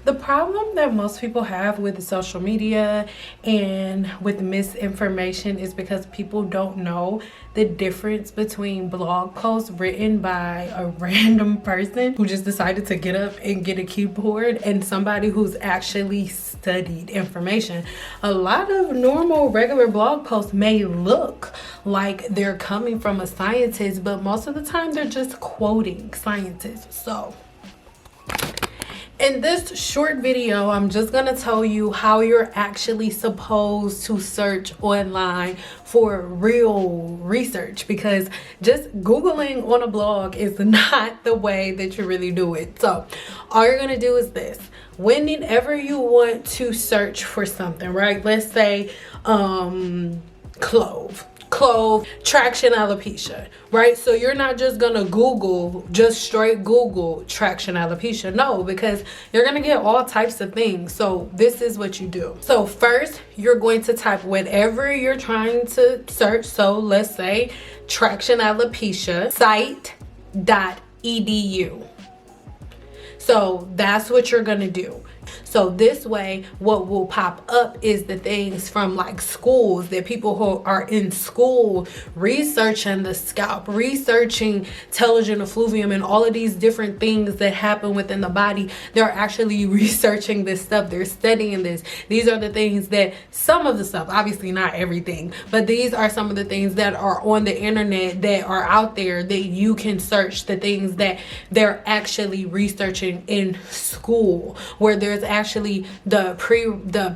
The problem that most people have with social media and with misinformation is because people don't know the difference between blog posts written by a random person who just decided to get up and get a keyboard and somebody who's actually studied information. A lot of normal regular blog posts may look like they're coming from a scientist, but most of the time they're just quoting scientists. So in this short video, I'm just gonna tell you how you're actually supposed to search online for real research, because just Googling on a blog is not the way that you really do it. So all you're gonna do is this. Whenever you want to search for something, right? Let's say clove, traction alopecia, right? So you're not just gonna Google, just straight Google traction alopecia. No, because you're gonna get all types of things. So this is what you do. So first, you're going to type whatever you're trying to search. So let's say traction alopecia site.edu. So that's what you're gonna do. So this way, what will pop up is the things from like schools, that people who are in school researching the scalp, researching telogen effluvium and all of these different things that happen within the body. They're actually researching this stuff. They're studying this. These are the things that, some of the stuff, obviously not everything, but these are some of the things that are on the internet that are out there that you can search, the things that they're actually researching in school, where there's actually the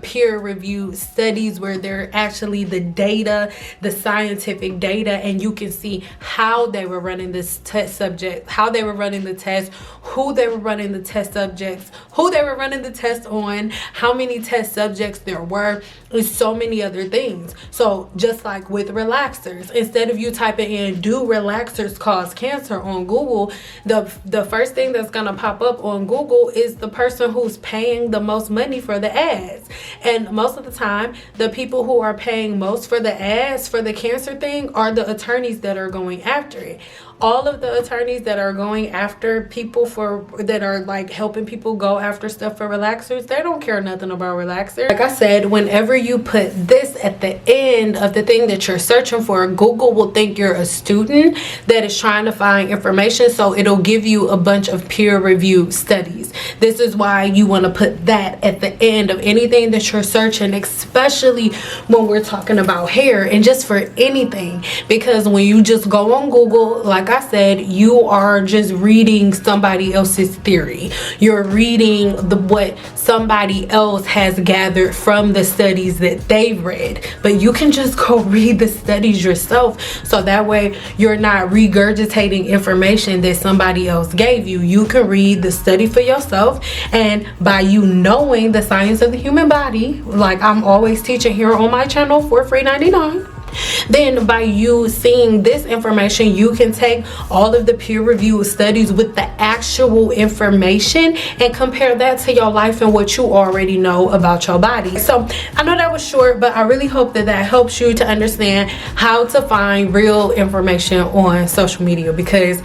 peer reviewed studies, where they're actually the data, the scientific data, and you can see how they were running this test subject, how they were running the test, who they were running the test subjects, who they were running the test on, how many test subjects there were, and so many other things. So just like with relaxers, instead of you typing in "do relaxers cause cancer" on Google, the first thing that's gonna pop up on Google is the person who's paying the most money for the ads. And most of the time, the people who are paying most for the ads for the cancer thing are the attorneys that are going after it. All of the attorneys that are going after people that are like helping people go after stuff for relaxers, they don't care nothing about relaxers. Like I said, whenever you put this at the end of the thing that you're searching for, Google will think you're a student that is trying to find information, so it'll give you a bunch of peer-reviewed studies. This is why you want to put that at the end of anything that you're searching, especially when we're talking about hair and just for anything, because when you just go on Google, like I said, you are just reading somebody else's theory. You're reading what somebody else has gathered from the studies that they've read, but you can just go read the studies yourself, so that way you're not regurgitating information that somebody else gave you. You can read the study for yourself, and by you knowing the science of the human body, like I'm always teaching here on my channel for free 99, then by you seeing this information, you can take all of the peer-reviewed studies with the actual information and compare that to your life and what you already know about your body. So I know that was short, but I really hope that helps you to understand how to find real information on social media, because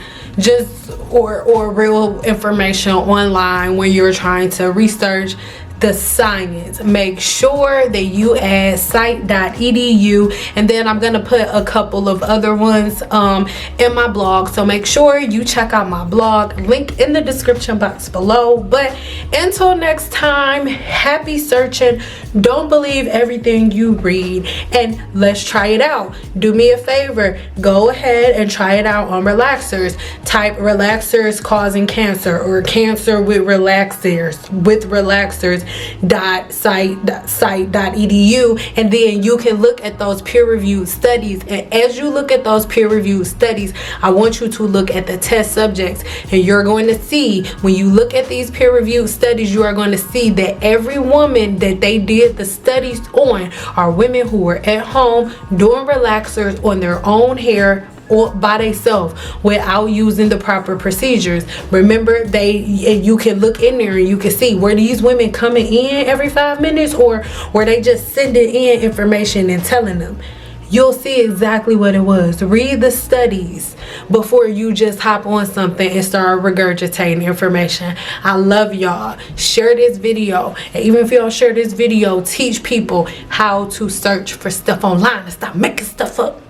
or real information online when you're trying to research the science. Make sure that you add site.edu, and then I'm gonna put a couple of other ones in my blog, so make sure you check out my blog, link in the description box below. But until next time, happy searching. Don't believe everything you read, and let's try it out. Do me a favor, go ahead and try it out on relaxers. Type relaxers causing cancer, or cancer with relaxers site.edu, and then you can look at those peer-reviewed studies. And as you look at those peer-reviewed studies, I want you to look at the test subjects, and you're going to see, when you look at these peer-reviewed studies, you are going to see that every woman that they did the studies on are women who were at home doing relaxers on their own hair or by themselves without using the proper procedures. Remember, you can look in there and you can see, were these women coming in every 5 minutes, or were they just sending in information and telling them? you'll see exactly what it was. Read the studies before you just hop on something and start regurgitating information. I love y'all. Share this video. And even if you don't share this video, teach people how to search for stuff online and stop making stuff up.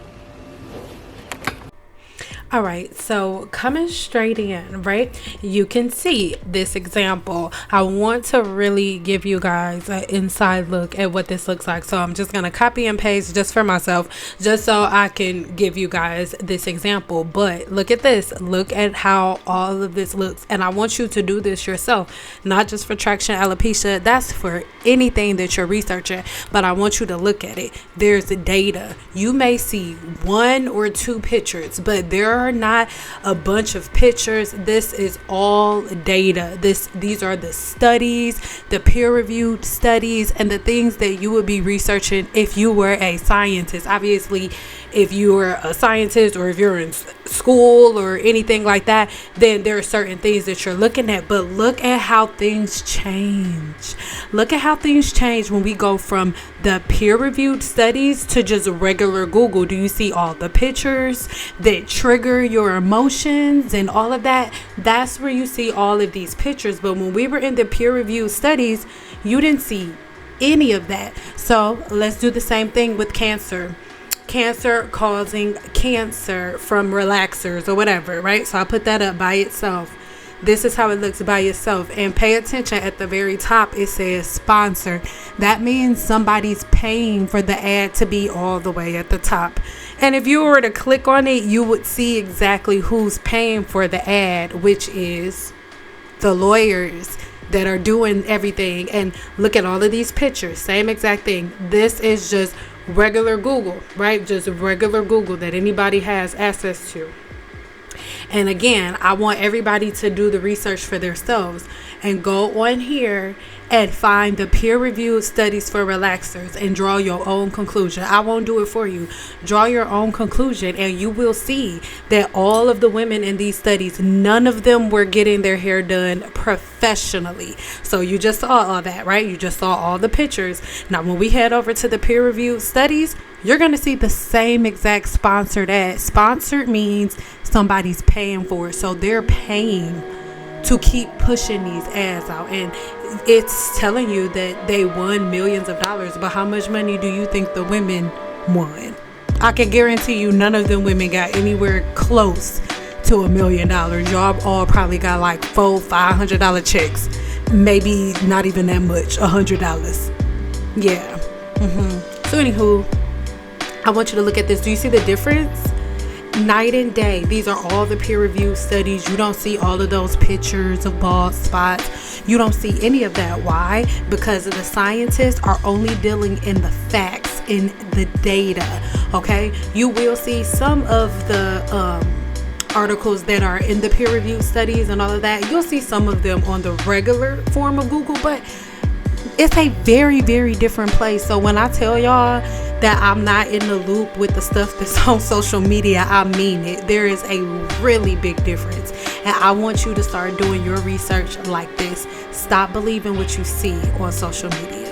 All right, so coming straight in, right? You can see this example. I want to really give you guys an inside look at what this looks like. So I'm just going to copy and paste just for myself, just so I can give you guys this example. But look at this. Look at how all of this looks. And I want you to do this yourself, not just for traction alopecia. That's for anything that you're researching. But I want you to look at it. There's data. You may see 1 or 2 pictures, but there are not a bunch of pictures. This is all data. These are the studies, the peer-reviewed studies, and the things that you would be researching if you were a scientist. Obviously, if you were a scientist or if you're in school or anything like that, then there are certain things that you're looking at. But look at how things change. Look at how things change when we go from the peer-reviewed studies to just regular Google. Do you see all the pictures that trigger your emotions and all of that? That's where you see all of these pictures. But when we were in the peer-reviewed studies, you didn't see any of that. So let's do the same thing with cancer. Cancer causing cancer from relaxers or whatever, right? So I put that up by itself. This is how it looks by itself. And pay attention, at the very top it says sponsored. That means somebody's paying for the ad to be all the way at the top. And if you were to click on it, you would see exactly who's paying for the ad, which is the lawyers that are doing everything. And look at all of these pictures, same exact thing. This is just regular Google, right? Just regular Google that anybody has access to. And again, I want everybody to do the research for themselves and go on here and find the peer-reviewed studies for relaxers and draw your own conclusion. I won't do it for you. Draw your own conclusion, and you will see that all of the women in these studies, none of them were getting their hair done professionally. So you just saw all that, right? You just saw all the pictures. Now, when we head over to the peer-reviewed studies, you're going to see the same exact sponsored ad. Sponsored means somebody's paying for it. So they're paying to keep pushing these ads out, and it's telling you that they won millions of dollars. But how much money do you think the women won? I can guarantee you none of them women got anywhere close to $1 million. Y'all all probably got like $400-$500 checks, maybe not even that much, $100. Yeah. So anywho, I want you to look at this. Do you see the difference? Night and day. These are all the peer-reviewed studies. You don't see all of those pictures of bald spots. You don't see any of that. Why? Because the scientists are only dealing in the facts, in the data. Okay, you will see some of the articles that are in the peer-reviewed studies and all of that. You'll see some of them on the regular form of Google, but it's a very, very different place. So when I tell y'all that I'm not in the loop with the stuff that's on social media, I mean it. There is a really big difference. And I want you to start doing your research like this. Stop believing what you see on social media.